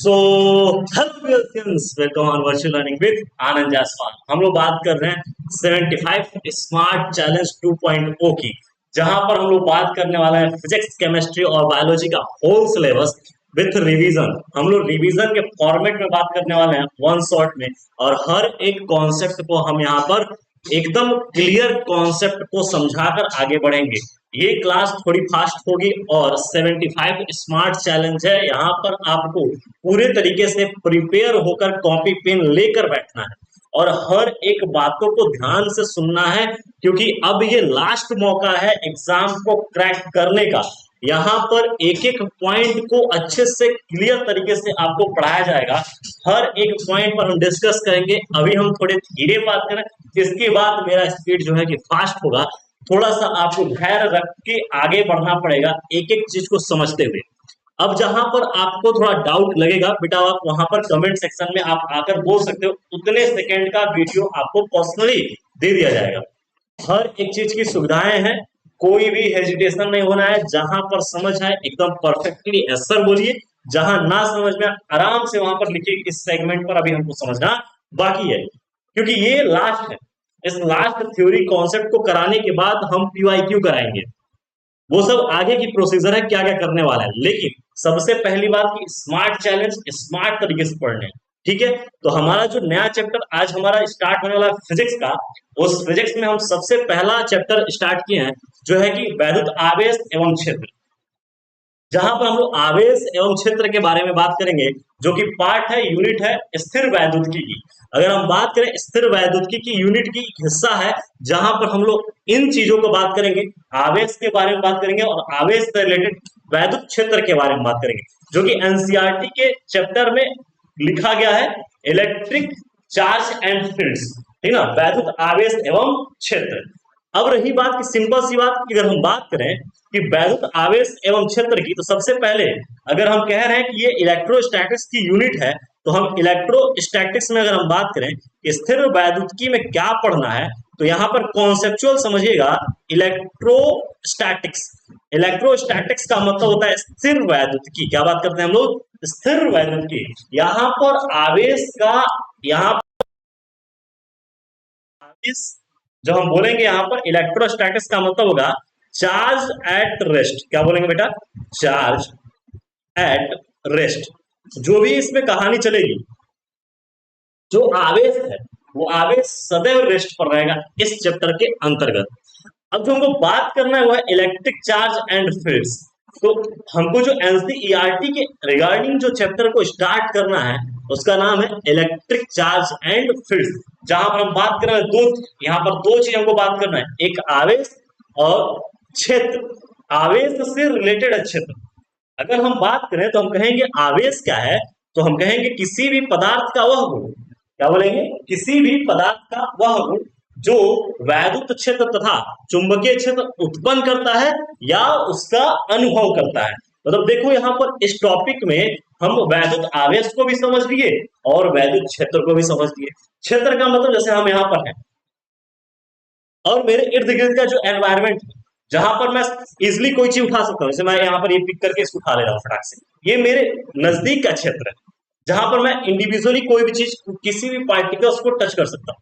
So hello welcome on virtual learning with Anand Jaiswal. हम लोग बात कर रहे हैं 75 स्मार्ट चैलेंज 2.0 की, जहां पर हम लोग बात करने वाले हैं फिजिक्स, केमिस्ट्री और बायोलॉजी का होल सिलेबस विथ रिवीजन। हम लोग रिवीजन के फॉर्मेट में बात करने वाले हैं, वन शॉट में, और हर एक कॉन्सेप्ट को हम यहाँ पर एकदम क्लियर कॉन्सेप्ट को समझाकर आगे बढ़ेंगे। ये क्लास थोड़ी फास्ट होगी और 75 स्मार्ट चैलेंज है। यहाँ पर आपको पूरे तरीके से प्रिपेयर होकर कॉपी पेन लेकर बैठना है और हर एक बातों को ध्यान से सुनना है, क्योंकि अब ये लास्ट मौका है एग्जाम को क्रैक करने का। यहाँ पर एक एक पॉइंट को अच्छे से क्लियर तरीके से आपको पढ़ाया जाएगा। हर एक पॉइंट पर हम डिस्कस करेंगे। अभी हम थोड़े धीरे बात करें, इसके बाद मेरा स्पीड जो है कि फास्ट होगा। थोड़ा सा आपको धैर्य रख के आगे बढ़ना पड़ेगा, एक एक चीज को समझते हुए। अब जहां पर आपको थोड़ा डाउट लगेगा बेटा, आप वहां पर कमेंट सेक्शन में आप आकर बोल सकते हो। उतने सेकंड का वीडियो आपको पर्सनली दे दिया जाएगा। हर एक चीज की सुविधाएं हैं, कोई भी हेजिटेशन नहीं होना है। जहां पर समझ आए एकदम परफेक्टली आंसर बोलिए, जहां ना समझ में आराम से वहां पर लिखिए इस सेगमेंट पर अभी हमको समझना बाकी है, क्योंकि ये लास्ट है। इस लास्ट थ्योरी कॉन्सेप्ट को कराने के बाद हम पीवाईक्यू कराएंगे। वो सब आगे की प्रोसीजर है, क्या क्या करने वाला है। लेकिन सबसे पहली बात कि स्मार्ट चैलेंज स्मार्ट तरीके से पढ़ने हैं। ठीक है, तो हमारा जो नया चैप्टर आज हमारा स्टार्ट होने वाला है फिजिक्स का, उस फिजिक्स में हम सबसे पहला चैप्टर स्टार्ट किए हैं, जो है कि वैद्युत आवेश एवं क्षेत्र। जहां पर हम लोग आवेश एवं क्षेत्र के बारे में बात करेंगे, जो कि पार्ट है, यूनिट है स्थिर वैद्युतिकी की। अगर हम बात करें स्थिर वैद्युतिकी की यूनिट की हिस्सा है, जहां पर हम लोग इन चीजों को बात करेंगे, आवेश के बारे में बात करेंगे और आवेश से रिलेटेड वैद्युत क्षेत्र के बारे में बात करेंगे, जो कि एनसीईआरटी के चैप्टर में लिखा गया है, इलेक्ट्रिक चार्ज एंड फील्ड्स। ठीक ना, वैद्युत आवेश एवं क्षेत्र। अब रही बात की सिंपल सी बात की, अगर हम बात करें कि वैद्युत आवेश एवं क्षेत्र की, तो सबसे पहले अगर हम कह रहे हैं कि ये इलेक्ट्रोस्टैटिक्स की यूनिट है, तो हम इलेक्ट्रोस्टैटिक्स में अगर हम बात करें स्थिर वैद्युतिकी में क्या पढ़ना है, तो यहां पर कॉन्सेप्चुअल समझिएगा। इलेक्ट्रोस्टैटिक्स, इलेक्ट्रोस्टैटिक्स का मतलब होता है स्थिर वैद्युतिकी। क्या बात करते हैं हम लोग? स्थिर वैद्युतिकी। यहां पर आवेश का, यहां आवेश जो हम बोलेंगे, यहां पर इलेक्ट्रोस्टैटिक्स का मतलब होगा चार्ज एट रेस्ट। क्या बोलेंगे बेटा? Charge at rest. जो भी इसमें कहानी चलेगी, जो आवेश है वो आवेश सदैव रेस्ट पर रहेगा इस चैप्टर के अंतर्गत। अब जो हमको बात करना है वो है इलेक्ट्रिक चार्ज एंड फील्ड्स। तो हमको जो एनसीईआरटी के रिगार्डिंग जो चैप्टर को स्टार्ट करना है, उसका नाम है इलेक्ट्रिक चार्ज एंड फील्ड्स। जहां पर हम बात कर रहे हैं दो, यहाँ पर दो चीज हमको बात करना है, एक आवेश और क्षेत्र। आवेश से रिलेटेड है क्षेत्र। अगर हम बात करें तो हम कहेंगे आवेश क्या है, तो हम कहेंगे किसी भी पदार्थ का वह गुण। क्या बोलेंगे? किसी भी पदार्थ का वह गुण जो वैद्युत क्षेत्र तथा चुंबकीय क्षेत्र उत्पन्न करता है या उसका अनुभव करता है। मतलब देखो, यहाँ पर इस टॉपिक में हम वैद्युत आवेश को भी समझ लिए और वैद्युत क्षेत्र को भी समझ लिए। क्षेत्र का मतलब जैसे हम यहाँ पर हैं और मेरे इर्द गिर्द का जो एनवायरमेंट है, जहां पर मैं इजिली कोई चीज उठा सकता हूँ, जैसे मैं यहाँ पर ये पिक करके इसको उठा ले रहा हूँ फटाक से, ये मेरे नजदीक का क्षेत्र है, जहां पर मैं इंडिविजुअली कोई भी चीज, किसी भी पार्टिकल्स को टच कर सकता हूँ।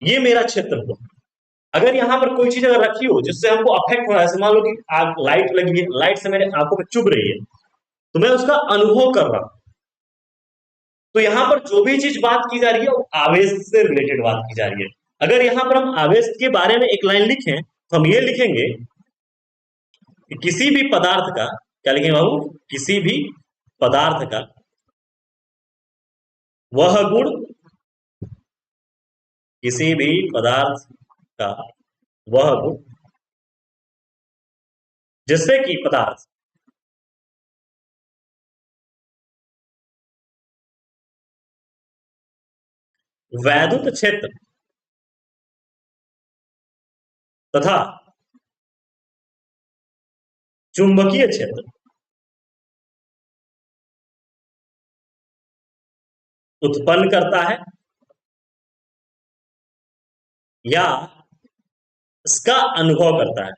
ये मेरा क्षेत्र हो। अगर यहाँ पर कोई चीज अगर रखी हो जिससे हमको अफेक्ट हो रहा है, जैसे मान लो कि आग, लाइट लगी है, लाइट से मेरे आंखों पे चुभ रही है, तो मैं उसका अनुभव कर रहा हूं। तो यहाँ पर जो भी चीज बात की जा रही है वो आवेश से रिलेटेड बात की जा रही है। अगर यहाँ पर हम आवेश के बारे में एक लाइन लिखें, तो हम ये लिखेंगे कि किसी भी पदार्थ का, क्या लिखेंगे बाबू? किसी भी पदार्थ का वह गुण, किसी भी पदार्थ का वह गुण जिससे कि पदार्थ वैद्युत क्षेत्र तथा चुंबकीय क्षेत्र उत्पन्न करता है या इसका अनुभव करता है।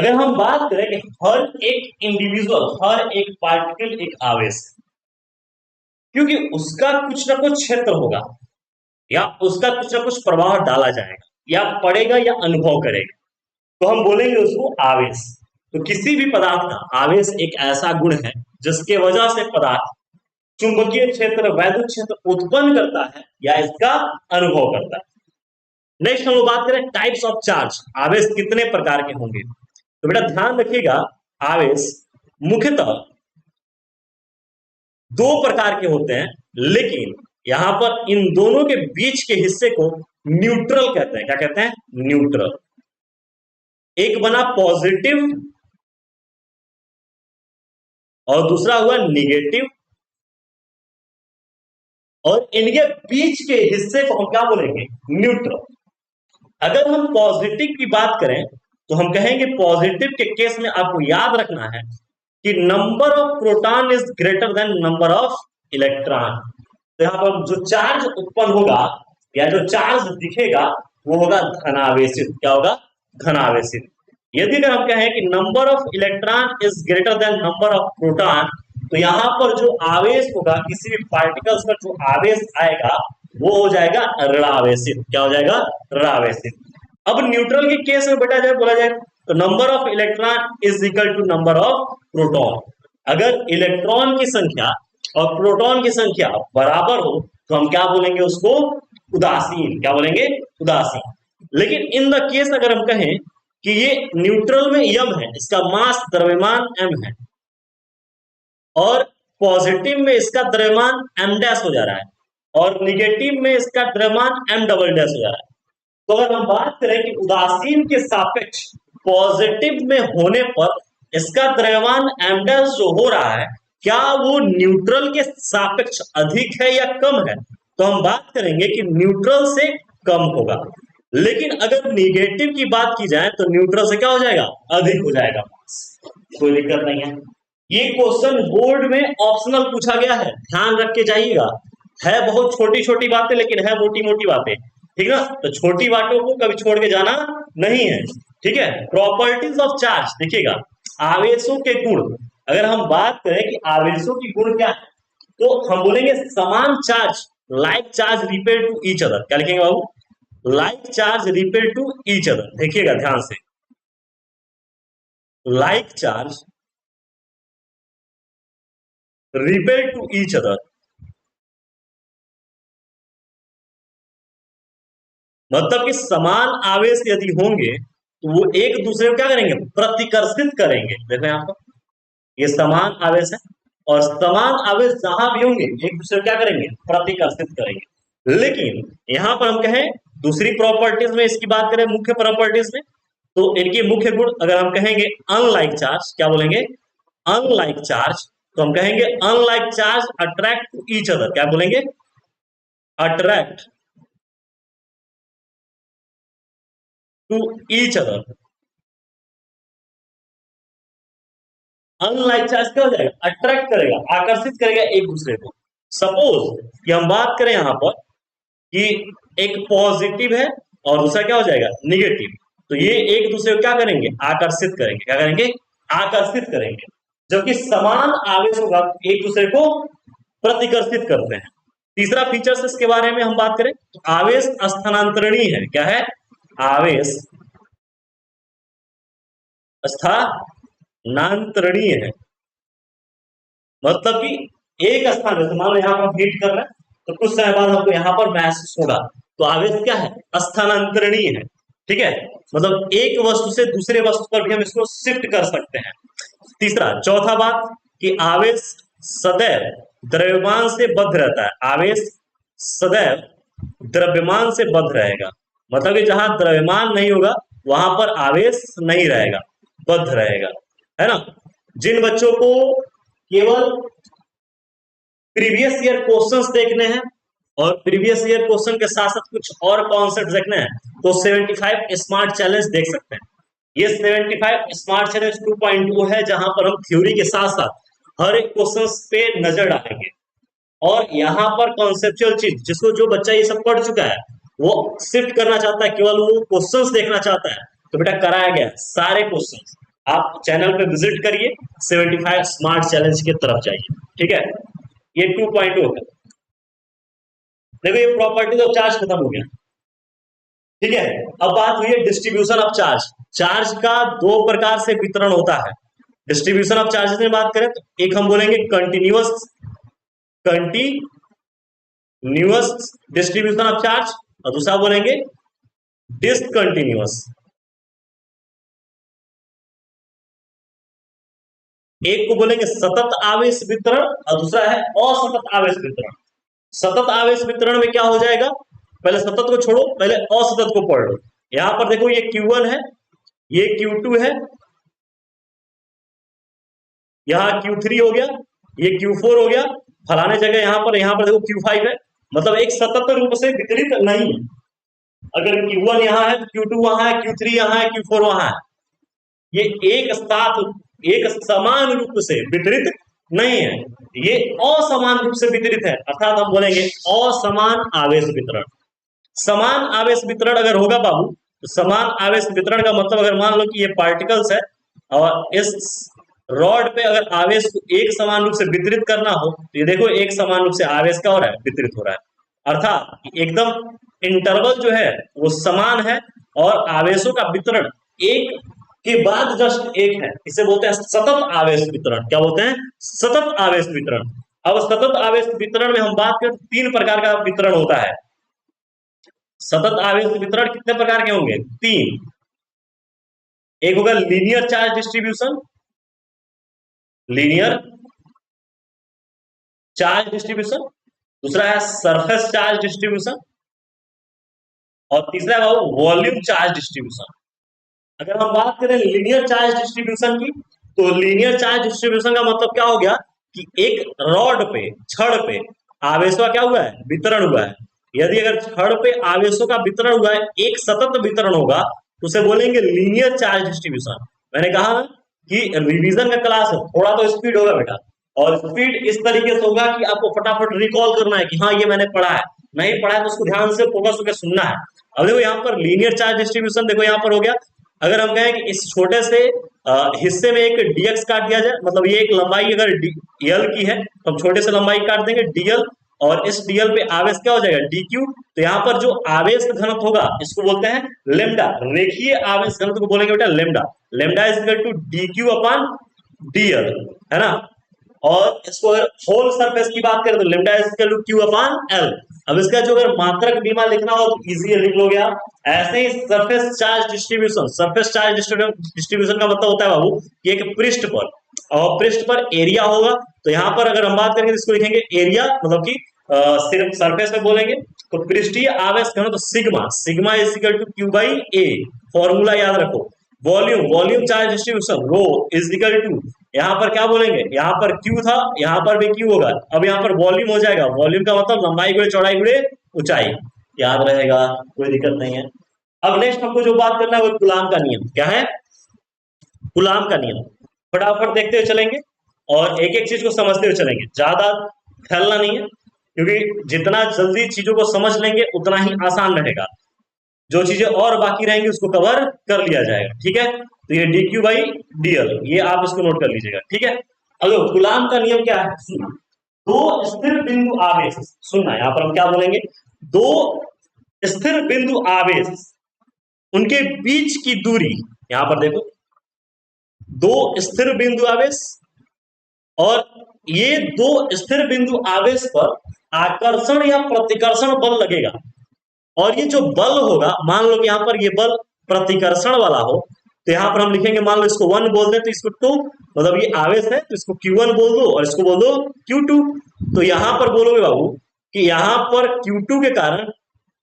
अगर हम बात करें कि हर एक इंडिविजुअल, हर एक पार्टिकल एक आवेश है, क्योंकि उसका कुछ ना कुछ क्षेत्र होगा या उसका कुछ ना कुछ प्रभाव डाला जाएगा या पड़ेगा या अनुभव करेगा, तो हम बोलेंगे उसको आवेश। तो किसी भी पदार्थ का आवेश एक ऐसा गुण है जिसके वजह से पदार्थ चुंबकीय क्षेत्र, वैद्युत क्षेत्र उत्पन्न करता है या इसका अनुभव करता है। नेक्स्ट हम लोग बात करें टाइप्स ऑफ चार्ज, आवेश कितने प्रकार के होंगे। तो बेटा ध्यान रखिएगा, आवेश मुख्यतः दो प्रकार के होते हैं, लेकिन यहां पर इन दोनों के बीच के हिस्से को न्यूट्रल कहते हैं। क्या कहते हैं? न्यूट्रल। एक बना पॉजिटिव और दूसरा हुआ निगेटिव, और इनके बीच के हिस्से को हम क्या बोलेंगे? न्यूट्रल। अगर हम पॉजिटिव की बात करें तो हम कहेंगे पॉजिटिव के केस में आपको याद रखना है कि number of proton is greater than number of electron. तो यहां पर जो चार्ज उत्पन्न होगा या जो चार्ज दिखेगा वो होगा धनावेशित। क्या होगा? धनावेशित। यदि अगर हम कहें कि number of electron is greater than number of proton, तो यहां पर जो आवेश होगा, किसी भी पार्टिकल्स का जो आवेश आएगा वो हो जाएगा ऋणावेशित। क्या हो जाएगा? ऋणावेशित। अब न्यूट्रल के केस में बेटा जब बोला जाए तो number of electron is equal to number of proton. अगर इलेक्ट्रॉन की संख्या और प्रोटॉन की संख्या बराबर हो तो हम क्या बोलेंगे उसको? उदासीन। क्या बोलेंगे? उदासीन। लेकिन इन द केस अगर हम कहें कि ये न्यूट्रल में यम है, इसका मास द्रव्यमान m है, और पॉजिटिव में इसका द्रव्यमान m डैश हो जा रहा है, और निगेटिव में इसका द्रव्यमान m डबल डैश हो जा रहा है, तो अगर हम बात करें कि उदासीन के सापेक्ष पॉजिटिव में होने पर इसका द्रव्यमान m डैश जो हो रहा है, क्या वो न्यूट्रल के सापेक्ष अधिक है या कम है? तो हम बात करेंगे कि न्यूट्रल से कम होगा। लेकिन अगर निगेटिव की बात की जाए तो न्यूट्रल से क्या हो जाएगा? अधिक हो जाएगा। कोई दिक्कत नहीं है। ये क्वेश्चन बोर्ड में ऑप्शनल पूछा गया है, ध्यान रख के जाइएगा। है बहुत छोटी छोटी बातें लेकिन है मोटी मोटी बातें, ठीक ना? तो छोटी बातों को कभी छोड़ के जाना नहीं है, ठीक है। प्रॉपर्टीज ऑफ चार्ज देखिएगा, आवेशों के गुण। अगर हम बात करें कि आवेशों की गुण क्या है, तो हम बोलेंगे समान charge, like charge repair to each other. क्या लिखेंगे बाबू? Like charge repair to each other. देखिएगा ध्यान से, like charge repair to each other, मतलब कि समान आवेश यदि होंगे तो वो एक दूसरे को क्या करेंगे? प्रतिकर्षित करेंगे। देखो यहां पर ये समान आवेश है, और समान आवेश जहां भी होंगे एक दूसरे को क्या करेंगे? प्रतिकर्षित करेंगे। लेकिन यहां पर हम कहें दूसरी प्रॉपर्टीज में इसकी बात करें, मुख्य प्रॉपर्टीज में, तो इनकी मुख्य गुण अगर हम कहेंगे अनलाइक चार्ज, क्या बोलेंगे? Unlike charge. तो हम कहेंगे unlike charge attract to each other. क्या बोलेंगे? Attract to each other. Unlike charge क्या हो जाएगा? अट्रैक्ट करेगा, आकर्षित करेगा एक दूसरे को। सपोज कि हम बात करें यहां पर कि एक पॉजिटिव है और दूसरा क्या हो जाएगा? निगेटिव, तो ये एक दूसरे को क्या करेंगे? आकर्षित करेंगे। क्या करेंगे? आकर्षित करेंगे। जबकि समान आवेश होगा एक दूसरे को प्रतिकर्षित करते हैं। तीसरा फीचर्स इसके बारे में हम बात करें तो आवेश स्थानांतरणीय है। क्या है? आवेश स्थानांतरणीय है, मतलब कि एक स्थान से मान लो यहां पर हीट कर रहे हैं तो कुछ समय बाद हमको यहां पर महसूस होगा, तो आवेश क्या है? स्थानांतरणीय है, ठीक है। मतलब एक वस्तु से दूसरे वस्तु पर भी हम इसको शिफ्ट कर सकते हैं। तीसरा, चौथा बात कि आवेश सदैव द्रव्यमान से बद्ध रहता है। आवेश सदैव द्रव्यमान से बद्ध रहेगा, मतलब कि जहां द्रव्यमान नहीं होगा वहां पर आवेश नहीं रहेगा, बद्ध रहेगा, है ना। जिन बच्चों को केवल प्रीवियस ईयर क्वेश्चंस देखने हैं और प्रीवियस ईयर क्वेश्चन के साथ साथ कुछ और कॉन्सेप्ट देखने हैं तो 75 स्मार्ट चैलेंज देख सकते हैं। ये 75 स्मार्ट चैलेंज 2.0 है, जहां पर हम थ्योरी के साथ साथ हर एक क्वेश्चन पे नजर डालेंगे, और यहाँ पर कॉन्सेप्चुअल चीज जिसको जो बच्चा ये सब पढ़ चुका है वो शिफ्ट करना चाहता है, केवल वो क्वेश्चंस देखना चाहता है, तो बेटा कराया गया सारे क्वेश्चंस आप चैनल पे विजिट करिए, 75 स्मार्ट चैलेंज की तरफ जाइए। ठीक है, ये 2.0 है। देखो ये प्रॉपर्टीज ऑफ चार्ज खत्म हो गया। ठीक है, अब बात हुई है डिस्ट्रीब्यूशन ऑफ चार्ज। चार्ज का दो प्रकार से वितरण होता है। डिस्ट्रीब्यूशन ऑफ चार्जेस में बात करें तो एक हम बोलेंगे कंटिन्यूअस डिस्ट्रीब्यूशन ऑफ चार्ज, और दूसरा बोलेंगे डिसकंटिन्यूअस। एक को बोलेंगे सतत आवेश वितरण और दूसरा है असतत आवेश वितरण। सतत आवेश वितरण में क्या हो जाएगा, पहले सतत को छोड़ो, पहले असतत को पढ़ लो। यहां पर देखो ये Q1 है, ये Q2 है, यहाँ Q3 हो गया, ये Q4 हो गया, फलाने जगह यहाँ पर देखो Q5 है। मतलब एक सतत रूप से वितरित नहीं है। अगर Q1 यहाँ है तो Q2 वहां है, Q3 यहाँ है, Q4 वहां है। ये एक समान रूप से वितरित नहीं है, ये असमान रूप से वितरित है, अर्थात हम बोलेंगे असमान आवेश वितरण। समान आवेश वितरण अगर होगा बाबू, तो समान आवेश वितरण का मतलब अगर मान लो कि ये पार्टिकल्स है और इस रॉड पे अगर आवेश को एक समान रूप से वितरित करना हो, तो ये देखो एक समान रूप से आवेश क्या हो रहा है, वितरित हो रहा है। अर्थात एकदम इंटरवल जो है वो समान है और आवेशों का वितरण एक के बाद जस्ट एक है। इसे बोलते हैं सतत आवेश वितरण। क्या बोलते हैं, सतत आवेश वितरण। अब सतत आवेश वितरण में हम बात करें तो तीन प्रकार का वितरण होता है। सतत आवेश वितरण कितने प्रकार के होंगे, तीन। एक होगा linear charge distribution, linear charge distribution, दूसरा है सरफेस चार्ज डिस्ट्रीब्यूशन, और तीसरा है वॉल्यूम चार्ज डिस्ट्रीब्यूशन। अगर हम बात करें लीनियर चार्ज डिस्ट्रीब्यूशन की, तो लीनियर चार्ज डिस्ट्रीब्यूशन का मतलब क्या हो गया कि एक रॉड पे, छड़ पे आवेशों का क्या हुआ है, वितरण हुआ है। यदि अगर छड़ पे आवेशों का वितरण हुआ है, एक सतत वितरण होगा, तो उसे बोलेंगे लीनियर चार्ज डिस्ट्रीब्यूशन। मैंने कहा ना कि रिवीजन का क्लास है, थोड़ा तो स्पीड होगा बेटा, और स्पीड इस तरीके से होगा कि आपको फटाफट रिकॉल करना है कि हाँ ये मैंने पढ़ा है, नहीं पढ़ा है तो उसको ध्यान से फोकस होकर सुनना है। अब देखो यहाँ पर लीनियर चार्ज डिस्ट्रीब्यूशन देखो यहाँ पर हो गया। अगर हम कहें कि इस छोटे से हिस्से में एक dx काट दिया जाए, मतलब ये एक लंबाई अगर l की है तो हम छोटे से लंबाई काट देंगे dl, और इस dl पे आवेश क्या हो जाएगा, dq। तो यहाँ पर जो आवेश घनत्व होगा इसको बोलते हैं लेमडा, रेखीय आवेश घनत्व को बोलेंगे बेटा lambda. Lambda is equal to dq upon dl, है ना। और इसको अगर होल सरफेस की बात करें तो lambda is equal to q upon l। अब इसका जो अगर मात्रक बीमा लिखना हो तो इजी लिख लोगे आप। ऐसे ही surface charge distribution, surface charge distribution का मतलब होता है बाबू कि एक पृष्ठ पर, और पृष्ठ पर एरिया होगा। तो यहाँ पर अगर हम बात करेंगे तो इसको लिखेंगे एरिया, मतलब कि सिर्फ सरफेस में बोलेंगे तो पृष्ठीय आवेश घनत्व sigma, sigma is equal to Q by A, formula याद रखो। Volume, volume charge distribution rho is equal to, यहाँ पर क्या बोलेंगे, यहाँ पर Q था, यहाँ पर भी Q होगा, अब यहाँ पर वॉल्यूम हो जाएगा। वॉल्यूम का मतलब लंबाई गुणे चौड़ाई गुणे ऊंचाई, याद रहेगा, कोई दिक्कत नहीं है। अब नेक्स्ट हमको जो बात करना है वो कूलाम का नियम। क्या है, कूलाम का नियम। फटाफट देखते हुए चलेंगे और एक एक चीज को समझते हुए चलेंगे, ज्यादा फैलना नहीं है, क्योंकि जितना जल्दी चीजों को समझ लेंगे उतना ही आसान रहेगा। जो चीजें और बाकी रहेंगी उसको कवर कर लिया जाएगा। ठीक है, तो ये dq बाई dl, ये आप इसको नोट कर लीजिएगा। ठीक है, अगर कूलाम का नियम क्या है, सुनना। दो स्थिर बिंदु आवेश, सुनना, यहाँ पर हम क्या बोलेंगे, दो स्थिर बिंदु आवेश, उनके बीच की दूरी, यहां पर देखो दो स्थिर बिंदु आवेश, और ये दो स्थिर बिंदु आवेश पर आकर्षण या प्रतिकर्षण बल लगेगा। और ये जो बल होगा, मान लो कि यहाँ पर ये बल प्रतिकर्षण वाला हो, तो यहाँ पर हम लिखेंगे, मान लो इसको 1 बोल दे तो इसको 2, मतलब ये आवेश है तो इसको Q1 बोल दो और इसको बोल दो Q2। तो यहाँ पर बोलोगे बाबू कि यहाँ पर Q2 के कारण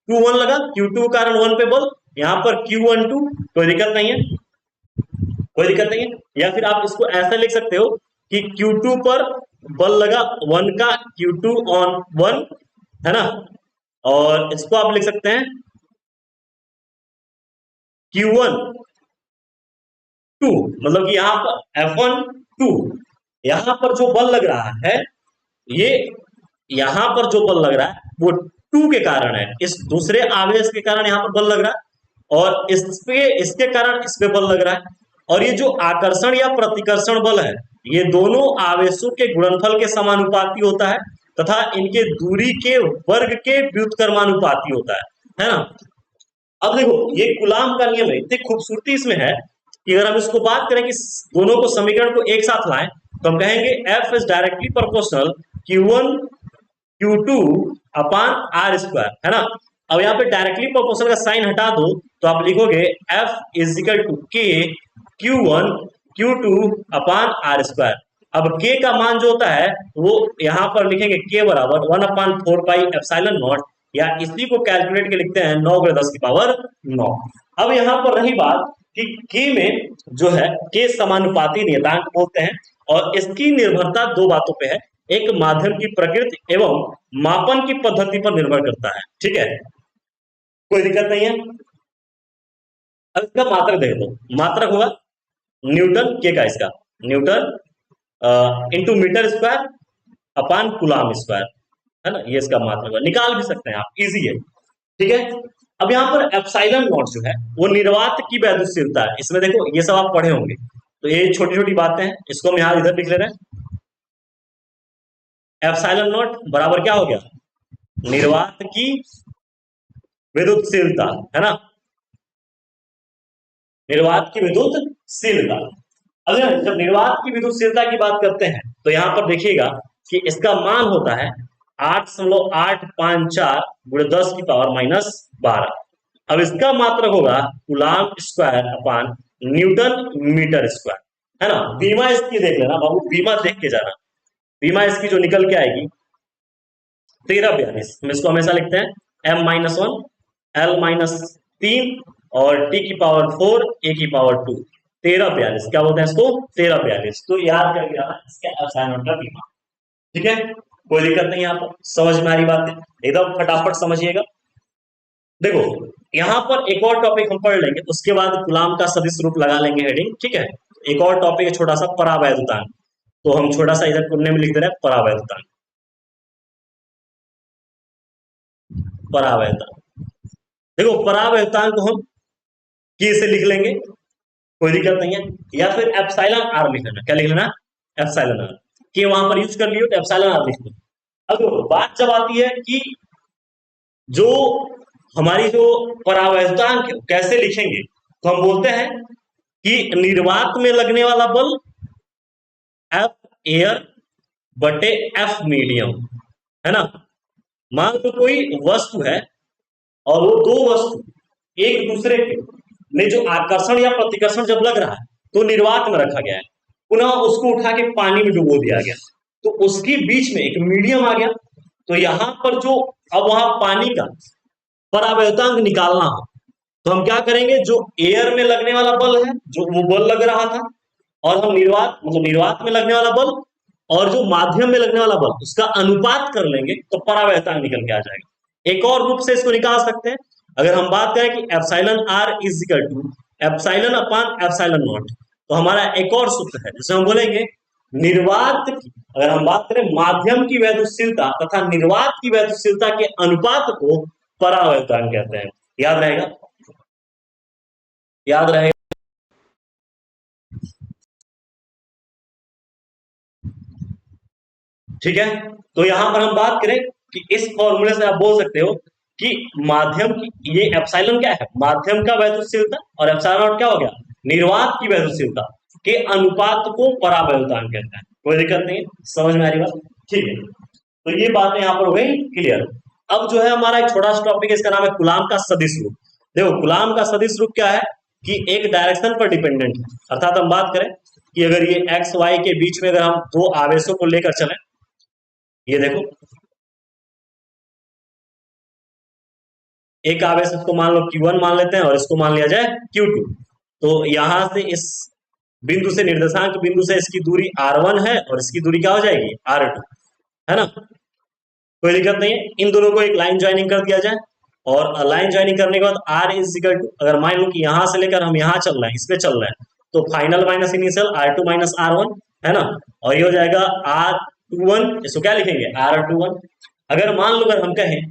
Q1 लगा, Q2 के कारण 1 पे बल, यहाँ पर Q12, कोई दिक्कत नहीं है, कोई दिक्कत नहीं है। या फिर आप इसको ऐसा लिख सकते हो कि Q2 पर बल लगा 1 का, Q2 ऑन 1, है ना। और इसको आप लिख सकते हैं Q1 2, मतलब कि यहां पर F1 2, यहां पर जो बल लग रहा है, ये यहां पर जो बल लग रहा है वो 2 के कारण है, इस दूसरे आवेश के कारण यहां पर बल लग रहा है, और इसके कारण इस पे बल लग रहा है। और ये जो आकर्षण या प्रतिकर्षण बल है, ये दोनों आवेशों के गुणनफल के समानुपाती होता है तथा इनके दूरी के वर्ग के व्युत्क्रमानुपाती होता है ना। अब देखो ये गुलाम का नियम है, इतनी खूबसूरती इसमें है कि अगर हम इसको बात करें कि दोनों को समीकरण को एक साथ लाएं तो हम कहेंगे F is directly proportional Q1 Q2 upon R square, है ना। अब यहाँ पे डायरेक्टली प्रोपोर्शनल का साइन हटा दो तो आप लिखोगे एफ इज इक्वल टू के Q1 Q2 upon R square. अब के का मान जो होता है वो यहाँ पर लिखेंगे के बराबर 1/4 पाई एप्सिलॉन नॉट, या इसी को कैलकुलेट के लिखते हैं 9 × 10⁹ अब यहाँ पर रही बात कि के में जो है के समानुपाती नियतांक बोलते हैं और इसकी निर्भरता दो बातों पे है, एक माध्यम की प्रकृति एवं मापन की पद्धति पर निर्भर करता है, ठीक है, कोई दिक्कत नहीं है। अब इसका मात्रक देख दो, मात्रक होगा न्यूटन के का, इसका newton into metre square upon coulomb square, है ना, ये इसका मात्रक है, निकाल भी सकते हैं आप, इजी है, ठीक है। अब यहाँ पर एप्सिलॉन नॉट जो है वो निर्वात की वैद्युतशीलता है, इसमें देखो ये सब आप पढ़े होंगे, तो ये छोटी छोटी बातें हैं, इसको हम यहाँ इधर लिख ले रहे हैं। एप्सिलॉन नॉट बराबर क्या हो गया, निर्वात की विद्युतशीलता, है ना, निर्वात की विद्युतशीलता। अगर जब निर्वात की विद्युतशीलता की बात करते हैं तो यहाँ पर देखिएगा कि इसका मान होता है 8.854 × 10⁻⁻12। अब इसका मात्रक होगा coulomb square upon newton metre square, है ना। बीमा इसकी देख लेना बाबू, बीमा देख के जाना, बीमा इसकी जो निकल के आएगी 1342, हम इसको हमेशा लिखते हैं m-1 l-3 और t⁴ a⁴2, 1342, क्या बोलते हैं इसको 1342, तो याद करके आना इसका एप्सिलॉन का बीमा, ठीक है, कोई दिक्कत नहीं, आप समझ में आ रही बात है, एकदम फटाफट समझिएगा। देखो यहाँ पर एक और टॉपिक हम पढ़ लेंगे, उसके बाद कूलाम का सदिश रूप लगा लेंगे हेडिंग, ठीक है। एक और टॉपिक है छोटा सा परावैद्युतांक, तो हम छोटा सा इधर कोने में लिख दे रहे हैं परावैद्युतांक, परावैद्युतांक। देखो परावैद्युतांक को हम के से लिख लेंगे, कोई दिक्कत नहीं है, या फिर एप्सिलॉन आर लिख लेना, क्या लिख लेना, एप्सिलॉन आर, के वहां पर यूज कर लियो तो एप्सिलॉन आर लिख लो। अब बात जब आती है कि जो हमारी जो परावैद्युतांक है कैसे लिखेंगे, तो हम बोलते हैं कि निर्वात में लगने वाला बल एफ एयर बटे एफ मीडियम, है ना। मान लो कोई वस्तु है और वो दो वस्तु एक दूसरे के में जो आकर्षण या प्रतिकर्षण जब लग रहा है तो निर्वात में रखा गया है, पुनः उसको उठा के पानी में डुबो दिया गया, तो उसके बीच में एक मीडियम आ गया, तो यहां पर जो अब वहां पानी का परावैद्युतांक निकालना हो तो हम क्या करेंगे, जो एयर में लगने वाला बल है जो वो बल लग रहा था, और हम निर्वात निर्वात में लगने वाला बल और जो माध्यम में लगने वाला बल उसका अनुपात कर लेंगे तो परावैद्युतांक निकल के आ जाएगा। एक और रूप से इसको निकाल सकते हैं, अगर हम बात करें कि epsilon R is equal to epsilon upon epsilon naught, तो हमारा एक और सूत्र है जिसे हम बोलेंगे निर्वात की, अगर हम बात करें माध्यम की वैद्युतशीलता तथा निर्वात की वैद्युतशीलता के अनुपात को परावैद्युतांक कहते हैं, याद रहेगा, याद रहेगा। ठीक है, तो यहां पर हम बात करें कि इस फॉर्मूले से आप बोल सकते हो कि माध्यम की, ये एप्सिलॉन क्या है, माध्यम का वैद्युतशीलता, और एप्सिलॉन नॉट क्या हो गया, निर्वात की वैद्युतशीलता के अनुपात को परावैद्युतांक कहते हैं, कोई दिक्कत नहीं, समझ में आ रही बात, ठीक है। तो ये बातें यहां पर हो गई क्लियर। अब जो है हमारा एक छोटा सा टॉपिक है, इसका नाम है कूलाम का सदिश रूप। देखो कूलाम का सदिश रूप क्या है कि एक डायरेक्शन पर डिपेंडेंट है, अर्थात हम बात करें कि अगर ये एक्स वाई के बीच में अगर हम दो आवेशों को लेकर चलें, ये देखो एक आवेश को मान लो Q1 मान लेते हैं और इसको मान लिया जाए Q2, तो यहां से इस बिंदु से निर्देशांक बिंदु से इसकी दूरी R1 है और इसकी दूरी क्या हो जाएगी R2, है ना, कोई दिक्कत नहीं है। इन दोनों को एक लाइन ज्वाइनिंग कर दिया जाए, और लाइन ज्वाइनिंग करने के बाद R इज इक्वल टू, अगर मान लो कि यहां से लेकर हम यहां चल रहे हैं, इस पे चल रहे हैं, तो final minus initial R2 minus R1, है ना, और ये हो जाएगा R21, इसको क्या लिखेंगे R21। अगर मान लो अगर हम कहें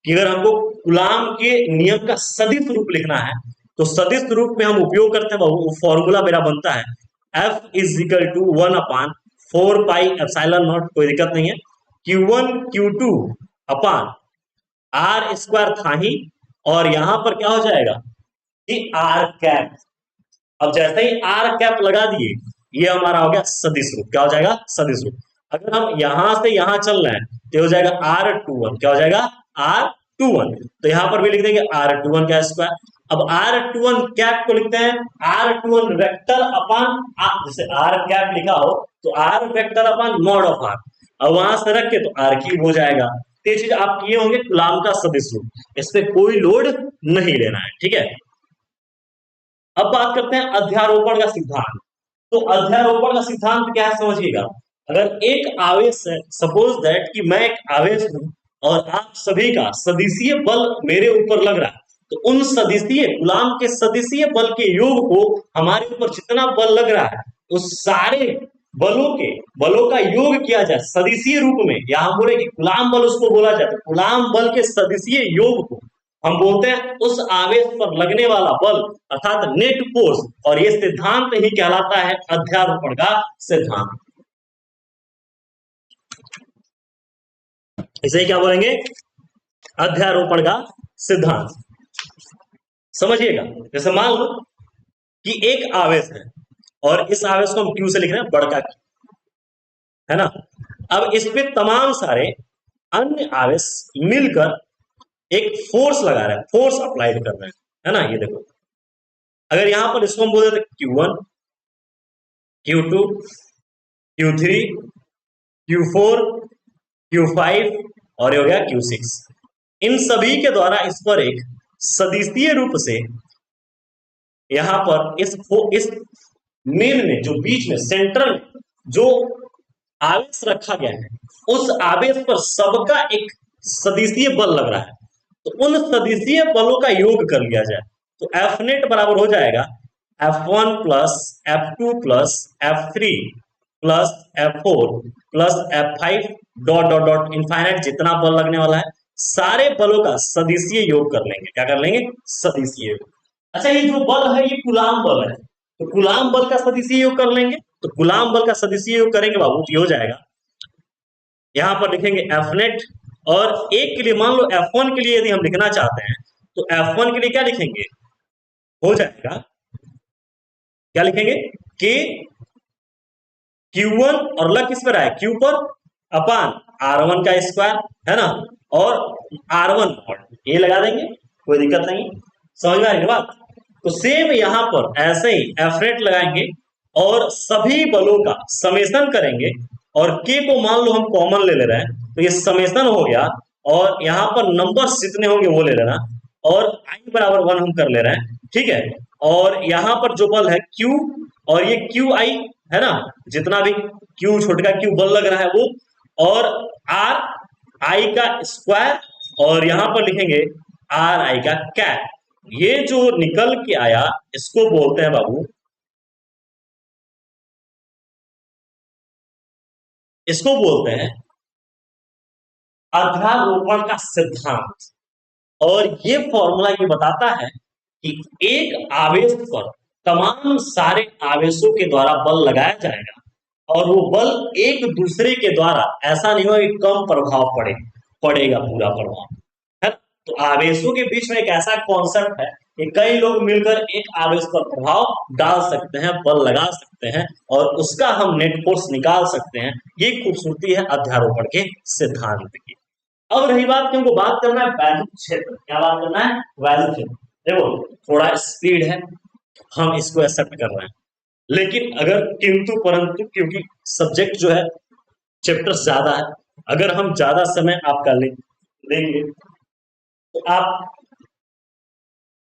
कि अगर हमको कूलाम के नियम का सदिश रूप लिखना है तो सदिश रूप में हम उपयोग करते हैं वो फॉर्मूला मेरा बनता है F=1/4 पाई एप्सिलॉन नॉट, कोई दिक्कत नहीं है। Q1 Q2 upon R square था ही, और यहां पर क्या हो जाएगा कि आर कैप। अब जैसे ही आर कैप लगा दिए, ये हमारा हो गया सदिश रूप। क्या हो जाएगा? सदिश रूप। अगर हम यहां से यहां चल रहे हैं तो हो जाएगा R21। क्या हो जाएगा? R21। तो यहां पर भी लिख देंगे R21 का स्क्वायर। अब R21 कैप को लिखते हैं R21 वेक्टर अपान, जैसे आर कैप लिखा हो तो R vector upon mod of R, अब वहां से रख के तो आर क्यूब हो जाएगा। तो ये चीज आप किए होंगे कूलाम का सदिश रूप, इस पे कोई लोड नहीं लेना है, ठीक है। अब बात करते हैं अध्यारोपण का सिद्धांत। तो अध्यारोपण का सिद्धांत क्या है समझिएगा। अगर एक आवेश है, सपोज दैट कि मैं एक आवेश हूं और आप सभी का सदिशीय बल मेरे ऊपर लग रहा है, तो उन सदिशीय गुलाम के सदिशीय बल के योग को हमारे ऊपर जितना बल लग रहा है उस सारे बलों का योग किया जाए सदिशीय रूप में, या हम बोले कि गुलाम बल उसको बोला जाए, गुलाम बल के सदिशीय योग को हम बोलते हैं उस आवेश पर लगने वाला बल अर्थात नेट फोर्स, और ये सिद्धांत ही कहलाता है अध्यारोपण का सिद्धांत। इसे क्या बोलेंगे? अध्यारोपण का सिद्धांत। समझिएगा, जैसे मान लो कि एक आवेश है और इस आवेश को हम क्यू से लिख रहे हैं, बड़का क्यू, है ना। अब इस पे तमाम सारे अन्य आवेश मिलकर एक फोर्स लगा रहे हैं, फोर्स अप्लाइड कर रहे हैं, है ना। ये देखो, अगर यहां पर इसको हम बोल देते Q1 Q2 Q3 Q4 Q5 और ये हो गया Q6, इन सभी के द्वारा इस पर एक सदिशीय रूप से यहां पर इस मेन में जो बीच में सेंट्रल जो आवेश रखा गया है उस आवेश पर सबका एक सदिशीय बल लग रहा है, तो उन सदिशीय बलों का योग कर लिया जाए तो एफ नेट बराबर हो जाएगा F1 plus F2 plus F3 plus F4 plus F5 dot dot dot infinite, जितना बल लगने वाला है सारे बलों का सदिशीय योग कर लेंगे। क्या कर लेंगे? सदिशीय योग। अच्छा, ये जो बल है ये कूलाम बल है, तो कूलाम बल का सदिशीय योग कर लेंगे। तो कूलाम बल का सदिशीय योग करेंगे बाबू, ये हो जाएगा, यहां पर लिखेंगे F नेट, और एक के लिए मान लो F1 के लिए यदि हम लिखना चाहते हैं तो F1 के लिए क्या लिखेंगे? हो जाएगा, क्या लिखेंगे कि Q1 और लग किस पर आए? Q पर, अपान R1 का स्क्वायर, है ना, और R1 ये लगा देंगे, कोई दिक्कत नहीं। समझ में आ रही बात? तो सेम यहां पर ऐसे ही एफ नेट लगाएंगे और सभी बलों का समेशन करेंगे, और के को मान लो हम कॉमन ले रहे हैं तो ये समेशन हो गया, और यहां पर नंबर्स जितने होंगे वो ले लेना, और आई बराबर 1 हम कर ले रहे हैं, ठीक है। और यहां पर जो बल है Q, और ये क्यू आई है ना, जितना भी क्यू छोटा क्यू बल लग रहा है वो, और आर आई का स्क्वायर, और यहां पर लिखेंगे आर आई का कैप। ये जो निकल के आया इसको बोलते हैं बाबू, इसको बोलते हैं अध्यारोपण का सिद्धांत। और ये फॉर्मूला ये बताता है कि एक आवेश पर तमाम सारे आवेशों के द्वारा बल लगाया जाएगा, और वो बल एक दूसरे के द्वारा ऐसा नहीं होगा कि कम प्रभाव पड़ेगा पूरा प्रभाव, है। तो आवेशों के बीच में एक ऐसा कॉन्सेप्ट है कि कई लोग मिलकर एक आवेश पर प्रभाव डाल सकते हैं, बल लगा सकते हैं, और उसका हम नेट फोर्स निकाल सकते हैं। ये खूबसूरती है अध्यारोपण के सिद्धांत की। अब रही बात कि हमको बात करना है वैद्युत क्षेत्र। क्या बात करना है? वैद्युत क्षेत्र। देखो, थोड़ा स्पीड है, हम इसको एक्सेप्ट कर रहे हैं, लेकिन अगर किंतु परंतु, क्योंकि सब्जेक्ट जो है चैप्टर ज्यादा है, अगर हम ज्यादा समय आपका लेंगे तो आप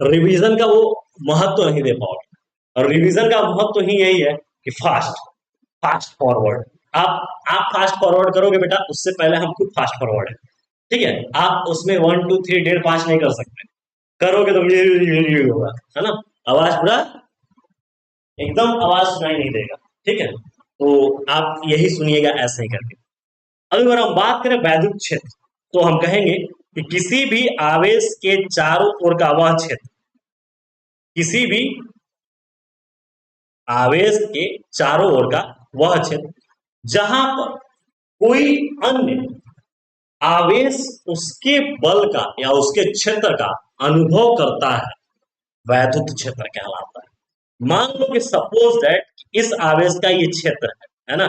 रिवीजन का वो महत्व नहीं दे पाओगे, और रिवीजन का महत्व ही यही है कि फास्ट फॉरवर्ड। आप फास्ट फॉरवर्ड करोगे बेटा, उससे पहले हम खुद फास्ट फॉरवर्ड है, ठीक है। आप उसमें 1 2 3 डेढ़ 5 नहीं कर सकते, करोगे तो ये होगा, है ना, आवाज पूरा एकदम आवाज सुनाई नहीं देगा, ठीक है। तो आप यही सुनिएगा ऐसे ही करके। अब अगर हम बात करें वैद्युत क्षेत्र, तो हम कहेंगे कि किसी भी आवेश के चारों ओर का वह क्षेत्र किसी भी आवेश के चारों ओर का वह क्षेत्र जहां पर कोई अन्य आवेश उसके बल का या उसके क्षेत्र का अनुभव करता है, वैद्युत क्षेत्र कहलाता है। मान लो कि सपोज दैट इस आवेश का ये क्षेत्र है ना।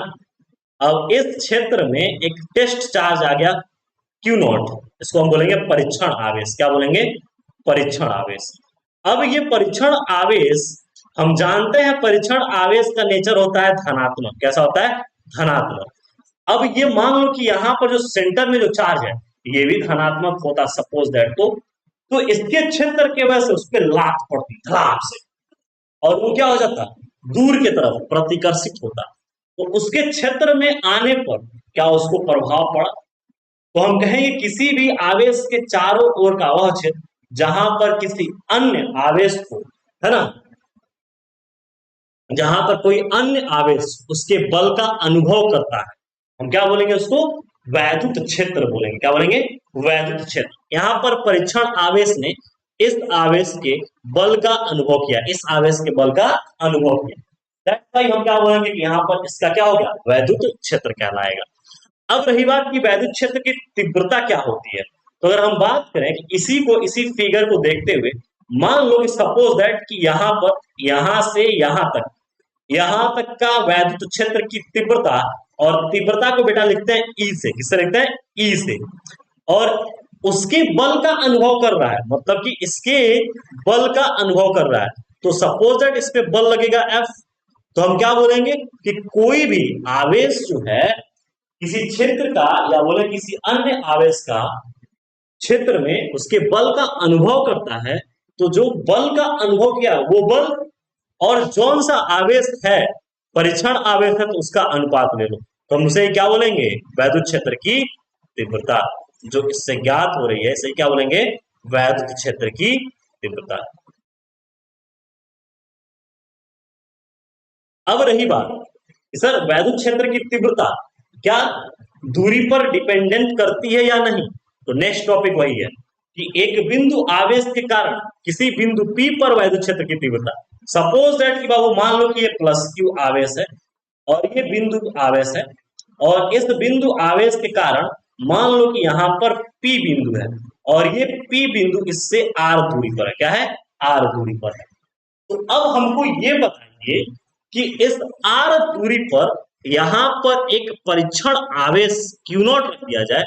अब इस क्षेत्र में एक टेस्ट चार्ज आ गया क्यू नॉट, इसको हम बोलेंगे परीक्षण आवेश। क्या बोलेंगे? परीक्षण आवेश। अब ये परीक्षण आवेश, हम जानते हैं परीक्षण आवेश का नेचर होता है धनात्मक। कैसा होता है? धनात्मक। अब ये मान लो कि यहाँ पर जो सेंटर में जो चार्ज है ये भी धनात्मक होता सपोज दैट, तो इसके क्षेत्र के वजह से उस पर लात पड़ती धड़ाम से, और वो क्या हो जाता? दूर की तरफ प्रतिकर्षित होता। तो उसके क्षेत्र में आने पर क्या उसको प्रभाव पड़ा? तो हम कहेंगे किसी भी आवेश के चारों ओर का वह क्षेत्र जहां पर किसी अन्य आवेश को, है ना, जहां पर कोई अन्य आवेश उसके बल का अनुभव करता है, हम क्या बोलेंगे? उसको वैद्युत क्षेत्र बोलेंगे। क्या बोलेंगे? वैद्युत क्षेत्र। यहाँ पर परीक्षण आवेश ने इस आवेश के बल का अनुभव किया, इस आवेश के बल का अनुभव किया। दैट्स व्हाई हम क्या बोलेंगे कि यहाँ पर इसका क्या होगा? वैद्युत क्षेत्र कहलाएगा। अब रही बात की वैद्युत क्षेत्र की तीव्रता क्या होती है, तो अगर हम बात करें कि इसी फिगर को देखते हुए मान लो कि सपोज दैट कि यहाँ पर यहां से यहां तक का वैद्युत क्षेत्र की तीव्रता, और तीव्रता को बेटा लिखते हैं ई से। किससे लिखते हैं? ई से। और उसके बल का अनुभव कर रहा है, मतलब कि इसके बल का अनुभव कर रहा है, तो सपोज दैट इस पे बल लगेगा एफ। तो हम क्या बोलेंगे कि कोई भी आवेश जो है किसी क्षेत्र का या बोले किसी अन्य आवेश का क्षेत्र में उसके बल का अनुभव करता है, तो जो बल का अनुभव किया वो बल और जौन सा आवेश है परीक्षण आवेश है तो उसका अनुपात ले लो, तो हम उसे क्या बोलेंगे? वैद्युत क्षेत्र की तीव्रता। जो इससे ज्ञात हो रही है इसे क्या बोलेंगे? वैद्युत क्षेत्र की तीव्रता। अब रही बात सर वैद्युत क्षेत्र की तीव्रता क्या दूरी पर डिपेंडेंट करती है या नहीं, तो नेक्स्ट टॉपिक वही है कि एक बिंदु आवेश के कारण किसी बिंदु P पर वैद्युत क्षेत्र की तीव्रता, सपोज दैट कि बाबू मान लो कि ये प्लस क्यू आवेश है और ये बिंदु आवेश है, और इस बिंदु आवेश के कारण मान लो कि यहां पर P बिंदु है और ये P बिंदु इससे R दूरी पर है। क्या है? R दूरी पर है। तो अब हमको ये बताइए कि इस R दूरी पर यहां पर एक परीक्षण आवेश Q नॉट रख दिया जाए,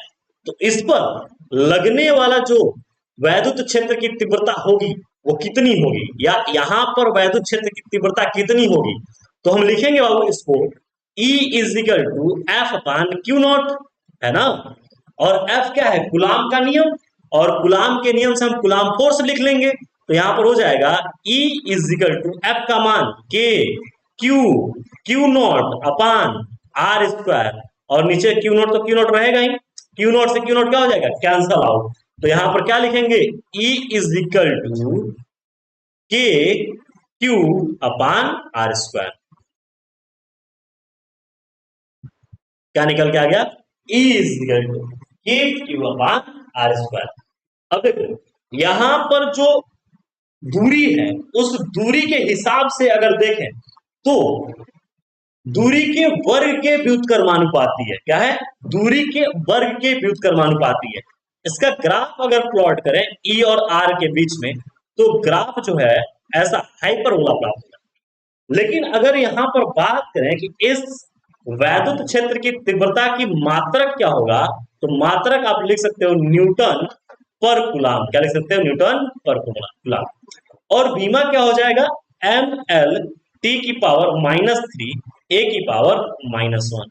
तो इस पर लगने वाला जो वैद्युत क्षेत्र की तीव्रता होगी वो कितनी होगी, या यहां पर वैद्युत क्षेत्र की तीव्रता कितनी होगी, तो हम लिखेंगे बाबू इसको E is equal to F upon Q naught, है ना। और F क्या है? कूलाम का नियम, और कूलाम के नियम से हम कूलाम फोर्स लिख लेंगे, तो यहां पर हो जाएगा E is equal to F का मान K Q naught upon R square, और नीचे क्यू नॉट तो क्यू नॉट रहेगा ही, क्यू नॉट से क्यू नॉट क्या हो जाएगा? Cancel out. तो यहां पर क्या लिखेंगे? E is equal to K Q upon R square. क्या निकल के आ गया? E is equal to K Q upon R square. अब देखो यहां पर जो दूरी है उस दूरी के हिसाब से अगर देखें तो दूरी के वर्ग के व्युत्क्रमानुपाती है। क्या है? दूरी के वर्ग के व्युत्क्रमानुपाती है। इसका ग्राफ अगर प्लॉट करें ई और आर के बीच में, तो ग्राफ जो है ऐसा हाइपरबोला प्राप्त होगा। लेकिन अगर यहां पर बात करें कि इस वैद्युत क्षेत्र की तीव्रता की मात्रक क्या होगा, तो मात्रक आप लिख सकते हो न्यूटन पर कूलाम। क्या लिख सकते हो? न्यूटन पर कूलाम। और बीमा क्या हो जाएगा? एम एल टी की पावर -3 ए की पावर -1।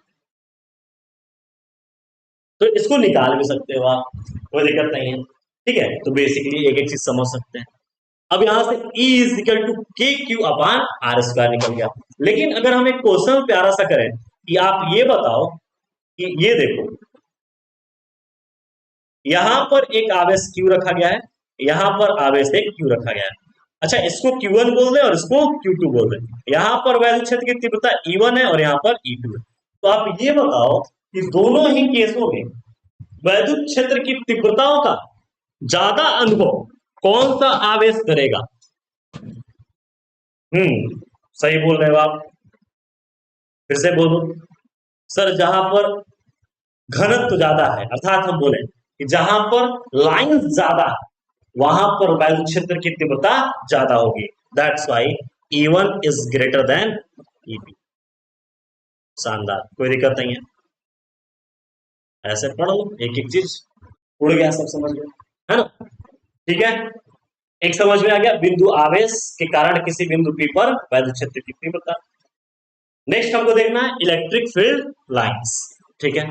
तो इसको निकाल भी सकते हो आप, कोई दिक्कत नहीं है। ठीक है, तो बेसिकली एक एक चीज समझ सकते हैं। अब यहां से E is equal to K Q upon R square निकल गया। लेकिन अगर हम एक क्वेश्चन प्यारा सा करें कि आप ये बताओ कि ये देखो यहां पर एक आवेश Q रखा गया है, यहां पर आवेश एक Q रखा गया है। अच्छा, इसको Q1 बोल दें और इसको Q2 बोल दें। यहां पर वैद्युत क्षेत्र की तीव्रता E1 है और यहां पर E2 है। तो आप ये बताओ कि दोनों ही केसों में वैद्युत क्षेत्र की तीव्रताओं का ज्यादा अनुभव कौन सा आवेश करेगा? सही बोल रहे हो आप। फिर से बोलो। सर जहां पर घनत्व ज्यादा है, अर्थात हम बोले कि जहां पर लाइन ज्यादा है वहां पर वायु क्षेत्र की तीव्रता ज्यादा होगी। That's why E1 is greater than EB। शानदार, कोई दिक्कत नहीं है, ऐसे पढ़ लो एक एक चीज, उड़ गया सब समझ में, है ना। ठीक है, एक समझ में आ गया बिंदु आवेश के कारण किसी बिंदु P पर वैद्युत क्षेत्र की तीव्रता। नेक्स्ट हमको देखना है इलेक्ट्रिक फील्ड लाइंस। ठीक है,